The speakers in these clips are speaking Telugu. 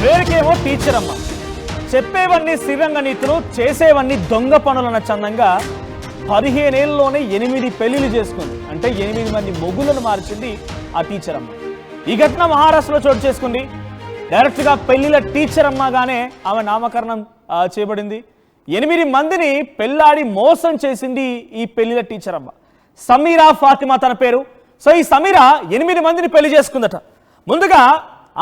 పేరుకేమో టీచర్ అమ్మ, చెప్పేవన్నీ శ్రీరంగ నీతులు, చేసేవన్నీ దొంగ పనులన్న చందంగా 15 ఏళ్ళలోనే 8 పెళ్లిళ్ళు చేసుకుంది. అంటే 8 మంది మొగులను మార్చింది ఆ టీచర్ అమ్మ. ఈ ఘటన మహారాష్ట్రలో చోటు చేసుకుంది. డైరెక్ట్గా పెళ్లిల టీచర్ అమ్మగానే ఆమె నామకరణం చేయబడింది. 8 మందిని పెళ్లాడి మోసం చేసింది ఈ పెళ్లిల టీచర్ అమ్మ. సమీరా ఫాతిమా తన పేరు. సో ఈ సమీరా 8 మందిని పెళ్లి చేసుకుందట. ముందుగా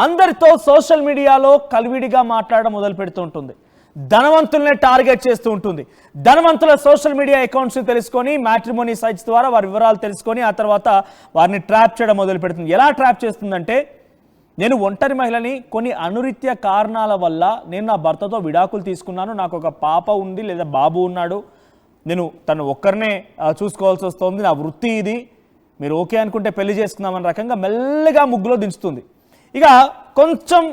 అందరితో సోషల్ మీడియాలో కలివిడిగా మాట్లాడడం మొదలు పెడుతూ ఉంటుంది. ధనవంతులనే టార్గెట్ చేస్తూ ఉంటుంది. ధనవంతుల సోషల్ మీడియా అకౌంట్స్ని తెలుసుకొని మ్యాట్రిమోనీ సైట్స్ ద్వారా వారి వివరాలు తెలుసుకొని ఆ తర్వాత వారిని ట్రాప్ చేయడం మొదలు పెడుతుంది. ఎలా ట్రాప్ చేస్తుందంటే, నేను ఒంటరి మహిళని, కొన్ని అనురీత్య కారణాల వల్ల నేను నా భర్తతో విడాకులు తీసుకున్నాను, నాకు ఒక పాప ఉంది లేదా బాబు ఉన్నాడు, నేను తను ఒక్కరినే చూసుకోవాల్సి వస్తుంది, నా వృత్తి ఇది, మీరు ఓకే అనుకుంటే పెళ్లి చేసుకుందామన్న రకంగా మెల్లగా ముగ్గులో దించుతుంది. ఇక కొంచెం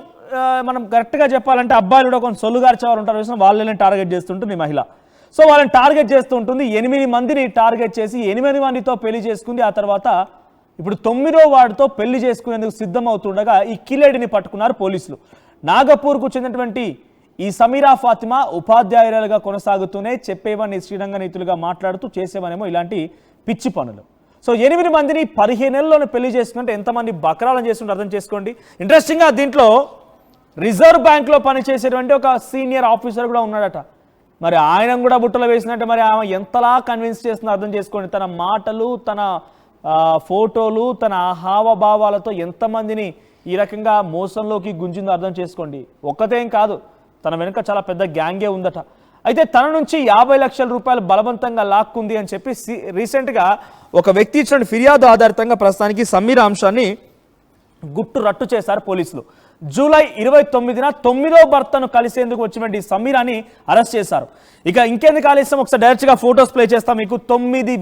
మనం కరెక్ట్గా చెప్పాలంటే అబ్బాయిలు కూడా కొంచెం సొల్లుగార్చేవారు ఉంటారు, వాళ్ళని టార్గెట్ చేస్తుంటుంది మహిళ. సో వాళ్ళని టార్గెట్ చేస్తూ ఉంటుంది. 8 మందిని టార్గెట్ చేసి 8 మందితో పెళ్లి చేసుకుంది. ఆ తర్వాత ఇప్పుడు 9వ వాడితో పెళ్లి చేసుకునేందుకు సిద్ధమవుతుండగా ఈ కిలేడిని పట్టుకున్నారు పోలీసులు. నాగపూర్కు చెందినటువంటి ఈ సమీరా ఫాతిమా ఉపాధ్యాయురాలుగా కొనసాగుతూనే చెప్పేవన్నీ శ్రీరంగ నీతులుగా మాట్లాడుతూ చేసేవనేమో ఇలాంటి పిచ్చి పనులు. సో 8 మందిని 15 ఏళ్ళలోనే పెళ్లి చేసుకుంటే ఎంతమంది బకరాలను చేస్తుంటే అర్థం చేసుకోండి. ఇంట్రెస్టింగ్గా దీంట్లో రిజర్వ్ బ్యాంక్లో పనిచేసేటువంటి ఒక సీనియర్ ఆఫీసర్ కూడా ఉన్నాడట. మరి ఆయన కూడా బుట్టలో వేసినట్టే మరి ఆమె ఎంతలా కన్విన్స్ చేస్తుందో అర్థం చేసుకోండి. తన మాటలు, తన ఫోటోలు, తన హావభావాలతో ఎంతమందిని ఈ రకంగా మోసంలోకి గుంజిందో అర్థం చేసుకోండి. ఒక్కతేం కాదు, తన వెనుక చాలా పెద్ద గ్యాంగే ఉందట. అయితే తన నుంచి 50 లక్షల రూపాయలు బలవంతంగా లాక్కుంది అని చెప్పి రీసెంట్గా ఒక వ్యక్తి ఇచ్చిన ఫిర్యాదు ఆధారితంగా ప్రస్తుతానికి సమీరా అంశాన్ని గుట్టు రట్టు చేశారు పోలీసులు. జూలై 29న 9వ భర్తను కలిసేందుకు వచ్చినటువంటి సమీరాని అరెస్ట్ చేశారు. ఇక ఇంకెందుకు ఆలస్యం, ఒకసారి డైరెక్ట్గా ఫొటోస్ ప్లే చేస్తాం మీకు. 9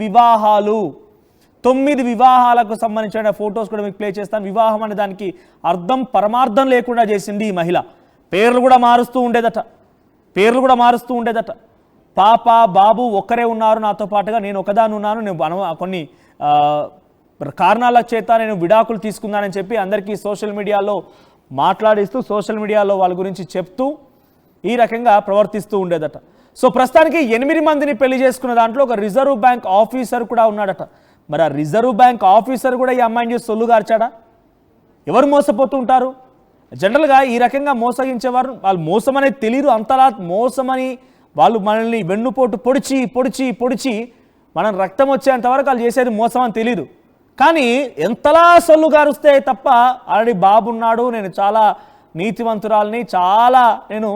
వివాహాలకు సంబంధించిన ఫొటోస్ కూడా మీకు ప్లే చేస్తాను. వివాహం అనే దానికి అర్థం పరమార్థం లేకుండా చేసింది ఈ మహిళ. పేర్లు కూడా మారుస్తూ ఉండేదట. పాప బాబు ఒక్కరే ఉన్నారు నాతో పాటుగా, నేను ఒకదాన్ని ఉన్నాను, నేను కొన్ని కారణాల చేత నేను విడాకులు తీసుకున్నానని చెప్పి అందరికీ సోషల్ మీడియాలో మాట్లాడిస్తూ, సోషల్ మీడియాలో వాళ్ళ గురించి చెప్తూ ఈ రకంగా ప్రవర్తిస్తూ ఉండేదట. సో ప్రస్తుతానికి 8 మందిని పెళ్లి చేసుకున్న దాంట్లో ఒక రిజర్వ్ బ్యాంక్ ఆఫీసర్ కూడా ఉన్నాడట. మరి ఆ రిజర్వ్ బ్యాంక్ ఆఫీసర్ కూడా ఈ అమ్మాయిని చూసి సొల్లుగార్చాడా? ఎవరు మోసపోతూ ఉంటారు? జనరల్గా ఈ రకంగా మోసగించేవారు వాళ్ళు మోసం అనేది తెలియదు, అంతలా మోసమని వాళ్ళు మనల్ని వెన్నుపోటు పొడిచి మనం రక్తం వచ్చేంత వరకు వాళ్ళు చేసేది మోసం అని తెలియదు. కానీ ఎంతలా సొల్లు గారుస్తే తప్ప ఆల్రెడీ బాబున్నాడు, నేను చాలా నీతివంతురాలని, చాలా నేను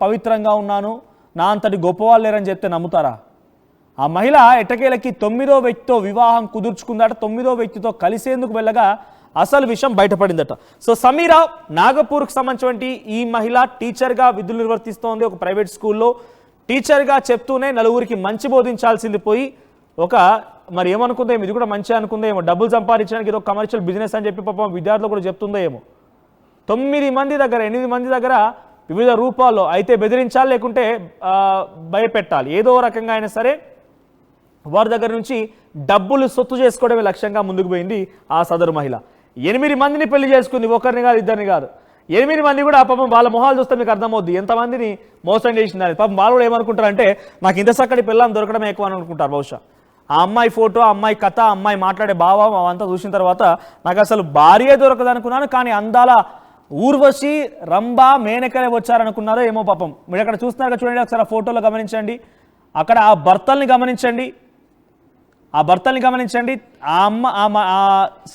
పవిత్రంగా ఉన్నాను, నా అంతటి గొప్పవాళ్ళు లేరని చెప్తే నమ్ముతారా? ఆ మహిళ ఎట్టకేలకి 9వ వ్యక్తితో వివాహం కుదుర్చుకుందట. 9వ వ్యక్తితో కలిసేందుకు వెళ్ళగా అసలు విషయం బయటపడిందట. సో సమీరా నాగపూర్కు సంబంధించినటువంటి ఈ మహిళ టీచర్గా విధులు నిర్వర్తిస్తోంది. ఒక ప్రైవేట్ స్కూల్లో టీచర్గా చెప్తూనే నలుగురికి మంచి బోధించాల్సింది పోయి మరి ఏమనుకుందో ఏమో, ఇది కూడా మంచిగా అనుకుందో ఏమో, డబ్బులు సంపాదించడానికి ఏదో కమర్షియల్ బిజినెస్ అని చెప్పి పాపం విద్యార్థులు కూడా చెప్తుందో ఏమో. 8 మంది దగ్గర వివిధ రూపాల్లో అయితే బెదిరించాలి, లేకుంటే భయపెట్టాలి, ఏదో రకంగా అయినా సరే వారి దగ్గర నుంచి డబ్బులు సొత్తు చేసుకోవడమే లక్ష్యంగా ముందుకు పోయింది ఆ సదరు మహిళ. 8 మందిని పెళ్లి చేసుకుంది, ఒకరిని కాదు, ఇద్దరిని కాదు, 8 మంది కూడా పాపం వాళ్ళ మొహాలు చూస్తే మీకు అర్థమవుద్ది ఎంతమందిని మోసం చేసిందని. పాపం వాళ్ళు కూడా ఏమనుకుంటారంటే, నాకు ఇంత చక్కటి పిల్లని దొరకడమే ఎక్కువ అని అనుకుంటారు బహుశా. ఆ అమ్మాయి ఫోటో, ఆ అమ్మాయి కథ, ఆ అమ్మాయి మాట్లాడే భావం అవంతా చూసిన తర్వాత నాకు అసలు భార్యే దొరకదు అనుకున్నాను, కానీ అందాల ఊర్వశి, రంభ, మేనకలే వచ్చారనుకున్నారో ఏమో పాపం. మీరు అక్కడ చూస్తున్నారు చూడండి, ఒకసారి ఆ ఫోటోలో గమనించండి, అక్కడ ఆ భర్తల్ని గమనించండి. ఆ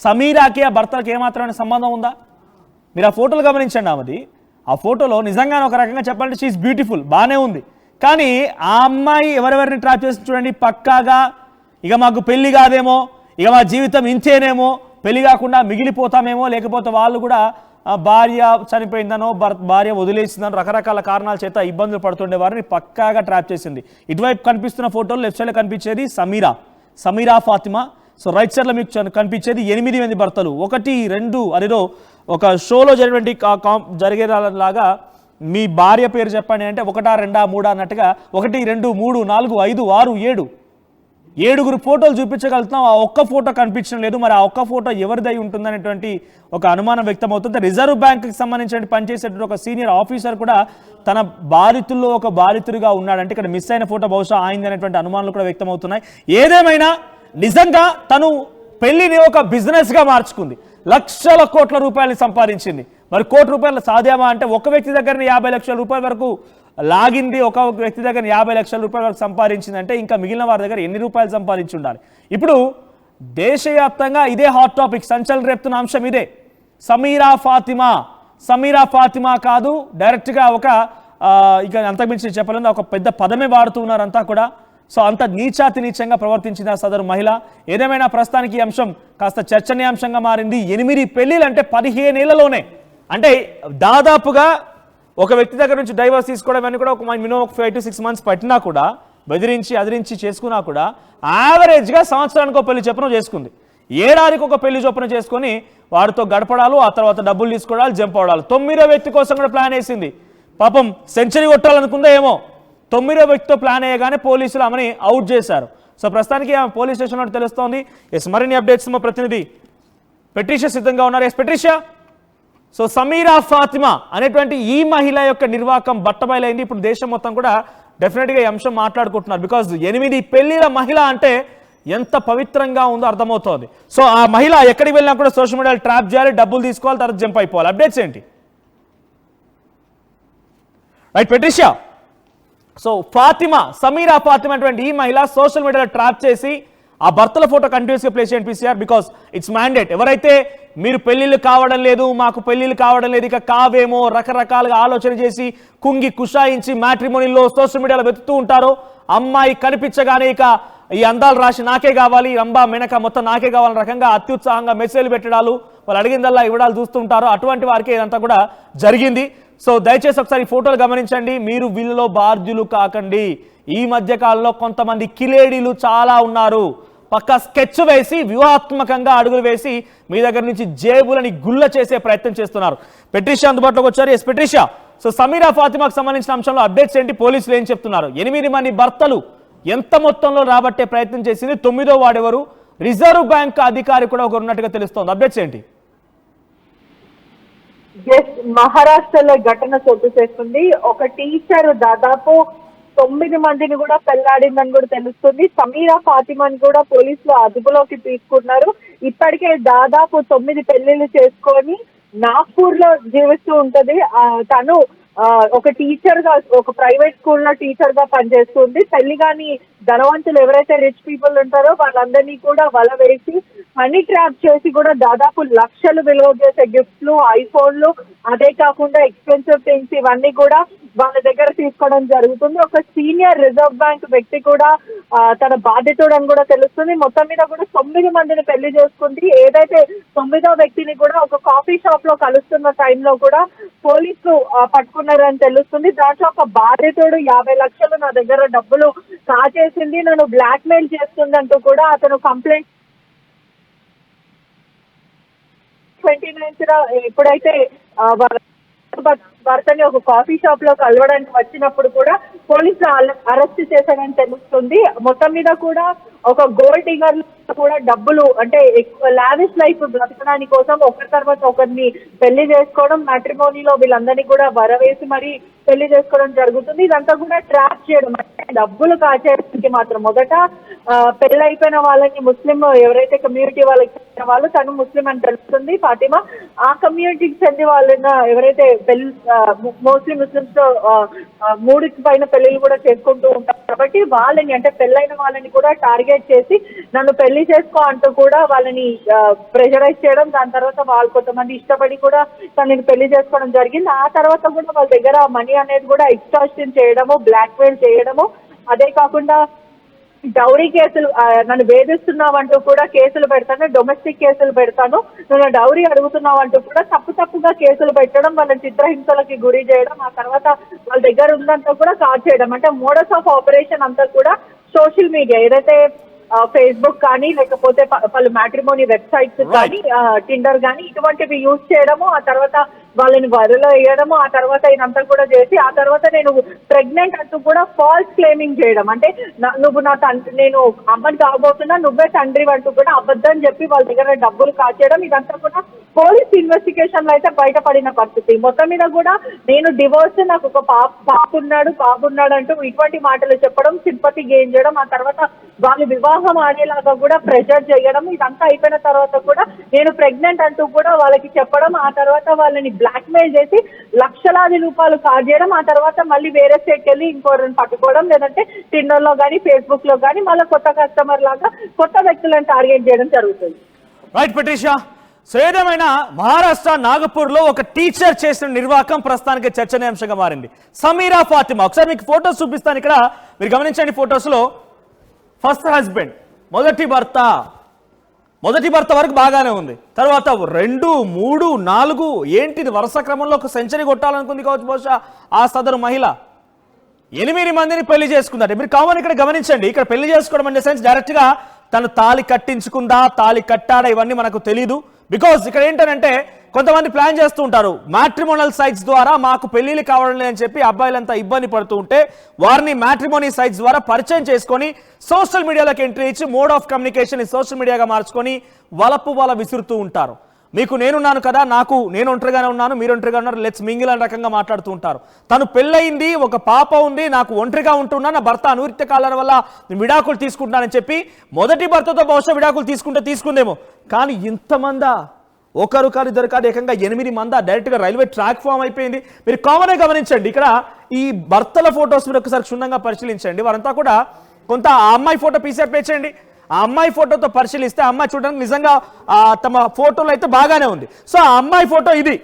సమీరాకి ఆ భర్తలకి ఏమాత్రమైన సంబంధం ఉందా? మీరు ఆ ఫోటోలు గమనించండి. ఆ ఫోటోలో నిజంగానే ఒక రకంగా చెప్పాలంటే షీఈస్ బ్యూటిఫుల్, బాగానే ఉంది. కానీ ఆ అమ్మాయి ఎవరెవరిని ట్రాప్ చేసి చూడండి, పక్కాగా ఇక మాకు పెళ్లి కాదేమో, ఇక మా జీవితం ఇంతేనేమో, పెళ్లి కాకుండా మిగిలిపోతామేమో, లేకపోతే వాళ్ళు కూడా భార్య చనిపోయిందనో భార్య వదిలేసిందనో రకరకాల కారణాల చేత ఇబ్బందులు పడుతుండే వారిని పక్కాగా ట్రాప్ చేసింది. ఇటువైపు కనిపిస్తున్న ఫోటోలు లెఫ్ట్ సైడ్లో కనిపించేది సమీరా ఫాతిమా. సో రైట్ సైడ్లో మీకు కనిపించేది 8 మంది భర్తలు. 1, 2 అదేదో ఒక షోలో జరిగేలాగా మీ భార్య పేరు చెప్పండి అంటే 1, 2, 3 అన్నట్టుగా 1, 2, 3, 4, 5, 6, 7 7 ఫోటోలు చూపించగలుగుతున్నాం, ఆ ఒక్క ఫోటో కనిపించడం లేదు. మరి ఆ ఒక్క ఫోటో ఎవరిదై ఉంటుందనేటువంటి ఒక అనుమానం వ్యక్తమవుతుంది. రిజర్వ్ బ్యాంక్కి సంబంధించిన పనిచేసేటువంటి ఒక సీనియర్ ఆఫీసర్ కూడా తన బాధితుల్లో ఒక బాధితుడిగా ఉన్నాడంటే ఇక్కడ మిస్ అయిన ఫోటో బహుశా ఆయింది అనేటువంటి అనుమానాలు కూడా వ్యక్తమవుతున్నాయి. ఏదేమైనా నిజంగా తను పెళ్లిని ఒక బిజినెస్గా మార్చుకుంది, లక్షల కోట్ల రూపాయలు సంపాదించింది. మరి కోటి రూపాయలు సాధ్యమా అంటే ఒక వ్యక్తి దగ్గర 50 లక్షల రూపాయల వరకు లాగింది, ఒక వ్యక్తి దగ్గర 50 లక్షల రూపాయల వరకు సంపాదించింది అంటే ఇంకా మిగిలిన వారి దగ్గర ఎన్ని రూపాయలు సంపాదించి ఉండాలి. ఇప్పుడు దేశవ్యాప్తంగా ఇదే హాట్ టాపిక్, సంచలనం రేపుతున్న అంశం ఇదే. సమీరా ఫాతిమా కాదు, డైరెక్ట్గా ఒక ఇక అంతకుమించి చెప్పలేదు, ఒక పెద్ద పదమే వాడుతూ ఉన్నారంతా కూడా. సో అంత నీచాతి నీచంగా ప్రవర్తించిన సదరు మహిళ. ఏదేమైనా ప్రస్తుతానికి ఈ అంశం కాస్త చర్చనీయాంశంగా మారింది. 8 పెళ్లిలు అంటే 15 ఏళ్లలోనే, అంటే దాదాపుగా ఒక వ్యక్తి దగ్గర నుంచి డైవర్స్ తీసుకోవడం అని కూడా ఒక మినిమం 5 to 6 months పట్టినా కూడా, బెదిరించి అదిరించి చేసుకున్నా కూడా యావరేజ్గా సంవత్సరానికి ఒక పెళ్లి చొప్పున చేసుకుంది. ఏడాదికి ఒక పెళ్లి చొప్పున చేసుకొని వాడితో గడపడాలు, ఆ తర్వాత డబ్బులు తీసుకోవడాలు, జంప్ అవడాలు. 9వ వ్యక్తి కోసం కూడా ప్లాన్ వేసింది. పాపం సెంచరీ కొట్టాలనుకుందా ఏమో, 9వ వ్యక్తితో ప్లాన్ అయ్యగానే పోలీసులు ఆమెని అవుట్ చేశారు. సో ప్రస్తుతానికి ఆమె పోలీస్ స్టేషన్ లో తెలుస్తోంది. మరిన్ని అప్డేట్స్ మా ప్రతినిధి పెట్రిషియా సిద్ధంగా ఉన్నారు. పెట్రిషియా, సో సమీరా ఫాతిమా అనేటువంటి ఈ మహిళ యొక్క నిర్వాకం బట్టబయలైంది. ఇప్పుడు దేశం మొత్తం కూడా డెఫినెట్గా ఈ అంశం మాట్లాడుకుంటున్నారు. బికాజ్ 8 పెళ్లిల మహిళ అంటే ఎంత పవిత్రంగా ఉందో అర్థమవుతోంది. సో ఆ మహిళ ఎక్కడికి వెళ్ళినా కూడా సోషల్ మీడియాలో ట్రాప్ చేయాలి, డబ్బులు తీసుకోవాలి, తర్వాత జంప్ అయిపోవాలి. అప్డేట్స్ ఏంటి? Right Patricia, so Sameera Fatima అటువంటి ఈ మహిళ సోషల్ మీడియాలో ట్రాప్ చేసి ఆ భర్తల ఫోటో కంటిన్యూస్గా ప్లేస్ చేయండి పీసీఆర్, బికాస్ ఇట్స్ మ్యాండేట్. ఎవరైతే మీరు పెళ్లిళ్ళు కావడం లేదు, మాకు పెళ్లిళ్ళు కావడం లేదు, ఇక కావేమో రకరకాలుగా ఆలోచన చేసి కుంగి కుషాయించి మ్యాట్రిమోనీలో సోషల్ మీడియాలో వెతుకుతూ ఉంటారో, అమ్మాయి కనిపించగానే ఇక ఈ అందాలు రాసి నాకే కావాలి, రంబా మెనక మొత్తం నాకే కావాలని రకంగా అత్యుత్సాహంగా మెసేజ్లు పెట్టడాలు, వాళ్ళు అడిగిందల్లా ఇవ్వడాలు చూస్తుంటారో అటువంటి వారికి ఇదంతా కూడా జరిగింది. సో దయచేసి ఒకసారి ఫోటోలు గమనించండి, మీరు వీళ్ళలో బాధ్యులు కాకండి. ఈ మధ్య కాలంలో కొంతమంది కిలేడీలు చాలా ఉన్నారు, పక్క స్కెచ్ వేసి వ్యూహాత్మకంగా అడుగులు వేసి మీ దగ్గర నుంచి జేబులని గుల్ల చేసే ప్రయత్నం చేస్తున్నారు. పెట్రిషియా అందుబాటులోకి వచ్చారు. పెట్రిషియా, సో సమీరా ఫాతిమాకు సంబంధించిన అంశంలో అప్డేట్స్ ఏంటి? పోలీసులు ఏం చెప్తున్నారు? 8 మంది భర్తలు ఎంత మొత్తంలో రాబట్టే ప్రయత్నం చేసింది? 9వ వాడెవరు? రిజర్వ్ బ్యాంక్ అధికారి కూడా ఒకరు ఉన్నట్టుగా తెలుస్తోంది. అప్డేట్స్ ఏంటి? మహారాష్ట్రలో ఘటన చోటు చేసుకుంది. ఒక టీచర్ దాదాపు 9 మందిని కూడా పెళ్లాడిందని కూడా తెలుస్తుంది. సమీరా ఫాతిమాని కూడా పోలీసులు అదుపులోకి తీసుకున్నారు. ఇప్పటికే దాదాపు 9 పెళ్లిళ్ళు చేసుకొని నాగ్పూర్ లో జీవిస్తూ ఉంటది. తను ఒక టీచర్ గా, ఒక ప్రైవేట్ స్కూల్లో టీచర్ గా పనిచేస్తుంది. పెళ్లి గాని ధనవంతులు ఎవరైతే రిచ్ పీపుల్ ఉంటారో వాళ్ళందరినీ కూడా వల వేసి మనీ ట్రాప్ చేసి కూడా దాదాపు లక్షలు విలువ చేసే గిఫ్ట్లు, ఐఫోన్లు, అదే కాకుండా ఎక్స్పెన్సివ్ థింగ్స్ ఇవన్నీ కూడా వాళ్ళ దగ్గర తీసుకోవడం జరుగుతుంది. ఒక సీనియర్ రిజర్వ్ బ్యాంక్ వ్యక్తి కూడా తన బాధితుడు అని కూడా తెలుస్తుంది. మొత్తం మీద కూడా 9 మందిని పెళ్లి చేసుకుంది. ఏదైతే 9వ వ్యక్తిని కూడా ఒక కాఫీ షాప్ లో కలుస్తున్న టైంలో కూడా పోలీసులు పట్టుకున్నారని తెలుస్తుంది. దాంట్లో ఒక బాధితుడు 50 లక్షలు నా దగ్గర డబ్బులు కాజేసింది, నన్ను బ్లాక్ మెయిల్ చేస్తుందంటూ కూడా అతను కంప్లైంట్ 29th ఎప్పుడైతే భర్తని ఒక కాఫీ షాప్ లో కలవడానికి వచ్చినప్పుడు కూడా పోలీసులు అరెస్ట్ చేశారని తెలుస్తుంది. మొత్తం మీద కూడా ఒక గోల్డ్ డిగర్ కూడా డబ్బులు అంటే లావిష్ లైఫ్ బ్రతకడానికి కోసం ఒకరి తర్వాత ఒకరిని పెళ్లి చేసుకోవడం, మ్యాట్రిమోనీలో వీళ్ళందరినీ కూడా వరవేసి మరి పెళ్లి చేసుకోవడం జరుగుతుంది. ఇదంతా కూడా ట్రాప్ చేయడం, అంటే డబ్బులు కాచేయడానికి మాత్రం. మొదట పెళ్లి అయిపోయిన వాళ్ళని ముస్లిం ఎవరైతే కమ్యూనిటీ వాళ్ళకి చెందిన వాళ్ళు, తను ముస్లిం అని తెలుస్తుంది ఫాతిమా. ఆ కమ్యూనిటీకి చెందిన వాళ్ళని ఎవరైతే మోస్ట్లీ ముస్లిమ్స్ తో 3 పైన పెళ్లిళ్ళు కూడా చేసుకుంటూ ఉంటారు కాబట్టి వాళ్ళని, అంటే పెళ్ళైన వాళ్ళని కూడా టార్గెట్ చేసి నన్ను పెళ్లి చేసుకో అంటూ కూడా వాళ్ళని ప్రెషరైజ్ చేయడం, దాని తర్వాత వాళ్ళు కొంతమంది ఇష్టపడి కూడా తనని పెళ్లి చేసుకోవడం జరిగింది. ఆ తర్వాత కూడా వాళ్ళ దగ్గర మనీ అనేది కూడా ఎక్స్టార్షన్ చేయడము, బ్లాక్ మెయిల్ చేయడము, అదే కాకుండా డౌరీ కేసులు, నన్ను వేధిస్తున్నావంటూ కూడా కేసులు పెడతాను, డొమెస్టిక్ కేసులు పెడతాను, నన్ను డౌరీ అడుగుతున్నావంటూ కూడా తప్పుగా కేసులు పెట్టడం, వాళ్ళని చిత్రహింసలకి గురి చేయడం, ఆ తర్వాత వాళ్ళ దగ్గర ఉందంతా కూడా కాల్ చేయడం. అంటే మోడస్ ఆఫ్ ఆపరేషన్ అంతా కూడా సోషల్ మీడియా, ఏదైతే ఫేస్బుక్ కానీ లేకపోతే పలు మ్యాట్రిమోనీ వెబ్సైట్స్ కానీ, టిండర్ కానీ ఇటువంటివి యూజ్ చేయడము, ఆ తర్వాత వాళ్ళని వరలో వేయడము, ఆ తర్వాత ఇదంతా కూడా చేసి ఆ తర్వాత నేను ప్రెగ్నెంట్ అంటూ కూడా ఫాల్స్ క్లెయిమింగ్ చేయడం. అంటే నువ్వు నా తండ్రి, నేను అమ్మని కాబోతున్నా, నువ్వే తండ్రి అంటూ కూడా అబద్ధం చెప్పి వాళ్ళ దగ్గర డబ్బులు కాచేయడం. ఇదంతా కూడా పోలీస్ ఇన్వెస్టిగేషన్ లో అయితే బయటపడిన పరిస్థితి. మొత్తం మీద కూడా నేను డివోర్స్, నాకు ఒక బాబున్నాడు అంటూ ఇటువంటి మాటలు చెప్పడం, సింపతి గెయిన్ చేయడం, ఆ తర్వాత వాళ్ళ వివాహం ఆడేలాగా కూడా ప్రెషర్ చేయడం. ఇదంతా అయిపోయిన తర్వాత కూడా నేను ప్రెగ్నెంట్ అంటూ కూడా వాళ్ళకి చెప్పడం, ఆ తర్వాత వాళ్ళని బ్లాక్మెయిల్ చేసి లక్షలాది రూపాయలు కాజేయడం, ఆ తర్వాత మళ్ళీ వేరే స్టేట్కి వెళ్ళి ఇంకోరిని పట్టుకోవడం, లేదంటే టిండర్ లో కానీ ఫేస్బుక్ లో కానీ మళ్ళీ కొత్త కస్టమర్ లాగా కొత్త వ్యక్తులను టార్గెట్ చేయడం జరుగుతుంది. రైట్ పట్రీషా, సో ఏదేమైనా మహారాష్ట్ర నాగపూర్లో ఒక టీచర్ చేసిన నిర్వాకం ప్రస్తుతానికి చర్చనీయాంశంగా మారింది. సమీరా ఫాతిమా, ఒకసారి మీకు ఫొటోస్ చూపిస్తాను. ఇక్కడ మీరు గమనించండి, ఫొటోస్లో ఫస్ట్ హస్బెండ్, మొదటి భర్త వరకు బాగానే ఉంది. తర్వాత 2, 3, 4 ఏంటిది వరుస క్రమంలో ఒక సెంచరీ కొట్టాలనుకుంది కావచ్చు బహుశా ఆ సదరు మహిళ. 8 మందిని పెళ్లి చేసుకుందట. మీరు కామన్ ఇక్కడ గమనించండి, ఇక్కడ పెళ్లి చేసుకోవడం అనే సెన్స్ డైరెక్ట్గా తను తాళి కట్టించుకుందా, తాళి కట్టాడా ఇవన్నీ మనకు తెలీదు. బికాజ్ ఇక్కడ ఏంటంటే కొంతమంది ప్లాన్ చేస్తూ ఉంటారు, మ్యాట్రిమోనల్ సైట్స్ ద్వారా మాకు పెళ్లిళ్ళు కావాలని అని చెప్పి అబ్బాయిలంతా ఇబ్బంది పడుతూ ఉంటే వారిని మ్యాట్రిమోనీ సైట్స్ ద్వారా పరిచయం చేసుకొని సోషల్ మీడియాలోకి ఎంట్రీ ఇచ్చి మోడ్ ఆఫ్ కమ్యూనికేషన్ సోషల్ మీడియాగా మార్చుకొని వల విసురుతూ ఉంటారు. మీకు నేనున్నాను కదా, నేను ఒంటరిగానే ఉన్నాను, మీరు ఒంటరిగా ఉన్నారు, లెట్స్ మింగిల్ అనే రకంగా మాట్లాడుతూ ఉంటారు. తను పెళ్ళయింది, ఒక పాప ఉంది, నాకు ఒంటరిగా ఉంటున్నా, నా భర్త అనురిక్త కాలాల వల్ల విడాకులు తీసుకుంటున్నానని చెప్పి మొదటి భర్తతో బహుశా విడాకులు తీసుకుందేమో. కానీ ఇంతమందా, ఒకరు కాదు, ఇద్దరు కాదు, ఏకంగా 8 మంది డైరెక్ట్గా రైల్వే ట్రాక్ ఫామ్ అయిపోయింది. మీరు కామన్గా గమనించండి, ఇక్కడ ఈ భర్తల ఫొటోస్ మీరు ఒకసారి క్షుణ్ణంగా పరిశీలించండి. వారంతా కూడా కొంత ఆ అమ్మాయి ఫోటో పీసర్ పే చేయండి. ఆ అమ్మాయి ఫోటోతో పరిశీలిస్తే అమ్మాయి చూడడానికి నిజంగా తమ ఫోటోలో అయితే బాగానే ఉంది. సో ఆ అమ్మాయి ఫోటో ఇది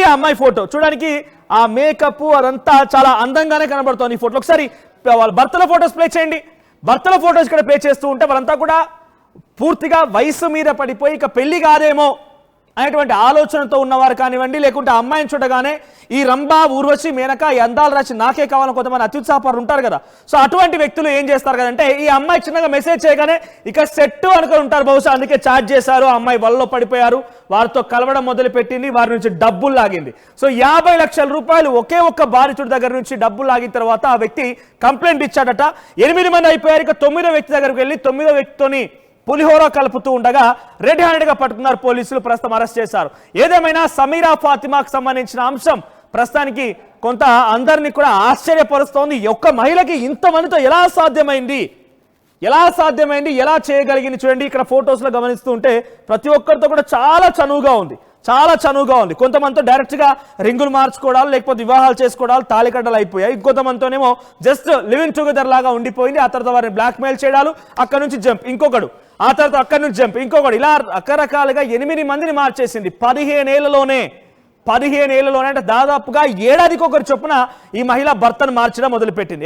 ఆ అమ్మాయి ఫోటో చూడడానికి ఆ మేకప్ అదంతా చాలా అందంగానే కనబడుతుంది ఈ ఫోటో. ఒకసారి వాళ్ళ భర్తల ఫోటోస్ ప్లే చేయండి. భర్తల ఫోటోస్ ఇక్కడ ప్లే చేస్తూ ఉంటే వారంతా కూడా పూర్తిగా వయసు మీద పడిపోయి ఇక పెళ్లి కాదేమో అనేటువంటి ఆలోచనతో ఉన్నవారు కానివ్వండి, లేకుంటే అమ్మాయిని చూడగానే ఈ రంభా, ఊర్వశి, మేనక ఈ అందాలు రాసి నాకే కావాలని కొంతమంది అత్యుత్సాహపరులు ఉంటారు కదా. సో అటువంటి వ్యక్తులు ఏం చేస్తారు కదంటే ఈ అమ్మాయి చిన్నగా మెసేజ్ చేయగానే ఇక సెట్ అనుకుని ఉంటారు బహుశా. అందుకే చాట్ చేశారు, అమ్మాయి వలలో పడిపోయారు, వారితో కలవడం మొదలుపెట్టింది, వారి నుంచి డబ్బులు లాగింది. సో 50 లక్షల రూపాయలు ఒకే ఒక్క బాధితుడి దగ్గర నుంచి డబ్బులు లాగిన తర్వాత ఆ వ్యక్తి కంప్లైంట్ ఇచ్చాడట. 8 మంది అయిపోయారు. ఇక 9వ వ్యక్తి దగ్గరికి వెళ్ళి 9వ వ్యక్తితోని పులిహోర కలుపుతూ ఉండగా రెడ్ హ్యాండెడ్ గా పట్టుకున్నారు పోలీసులు, ప్రస్తుతం అరెస్ట్ చేశారు. ఏదేమైనా సమీరా ఫాతిమాకు సంబంధించిన అంశం ప్రస్తుతానికి కొంత అందరినీ కూడా ఆశ్చర్యపరుస్తోంది. ఒక్క మహిళకి ఇంతమందితో ఎలా సాధ్యమైంది, ఎలా చేయగలిగింది చూడండి. ఇక్కడ ఫొటోస్ లో గమనిస్తూ ఉంటే ప్రతి ఒక్కరితో కూడా చాలా చనువుగా ఉంది. కొంతమందితో డైరెక్ట్ గా రింగులు మార్చుకోవడాలు, లేకపోతే వివాహాలు చేసుకోవడాలు, తాళికడ్డలు అయిపోయాయి. ఇంకొంతమందితోనేమో జస్ట్ లివింగ్ టుగెదర్ లాగా ఉండిపోయింది. ఆ తర్వాత వారిని బ్లాక్ మెయిల్ చేయడాలు, అక్కడ నుంచి జంప్ ఇంకొకడు, ఆ తర్వాత అక్కడి నుంచి జంప్ ఇంకొకడు, ఇలా రకరకాలుగా 8 మందిని మార్చేసింది 15 ఏళ్లలోనే. అంటే దాదాపుగా ఏడాదికి ఒకరు చొప్పున ఈ మహిళ భర్తను మార్చడం మొదలుపెట్టింది.